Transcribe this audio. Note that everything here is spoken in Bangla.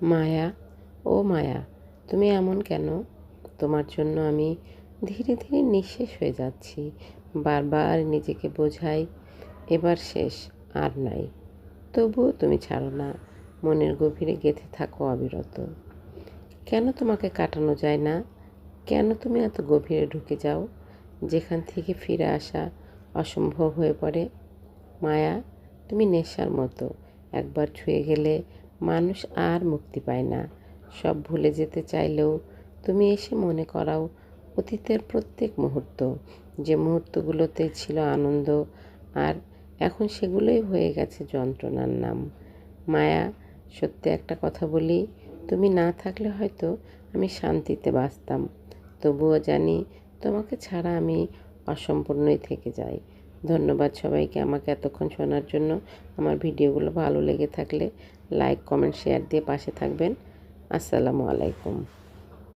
মায়া, ও মায়া, তুমি এমন কেন? তোমার জন্য আমি ধীরে ধীরে নিঃশেষ হয়ে যাচ্ছি। বারবার নিজেকে বোঝাই এবার শেষ, আর নাই। তবুও তুমি ছাড়ো না, মনের গভীরে গেঁথে থাকো অবিরত। কেন তোমাকে কাটানো যায় না? কেন তুমি এত গভীরে ঢুকে যাও, যেখান থেকে ফিরে আসা অসম্ভব হয়ে পড়ে? মায়া, তুমি নেশার মতো, একবার ছুঁয়ে গেলে মানুষ আর মুক্তি পায় না। সব ভুলে যেতে চাইলেও তুমি এসে মনে করাও অতীতের প্রত্যেক মুহূর্ত, যে মুহূর্তগুলোতে ছিল আনন্দ, আর এখন সেগুলোই হয়ে গেছে যন্ত্রণার নাম। মায়া, সত্যি একটা কথা বলি, তুমি না থাকলে হয়তো আমি শান্তিতে বাঁচতাম। তবুও জানি তোমাকে ছাড়া আমি অসম্পূর্ণই থেকে যাই। ধন্যবাদ সবাইকে আমাকে এতক্ষণ শোনার জন্য। আমার ভিডিওগুলো ভালো লেগে থাকলে লাইক, কমেন্ট, শেয়ার দিয়ে পাশে থাকবেন। আসসালামু আলাইকুম।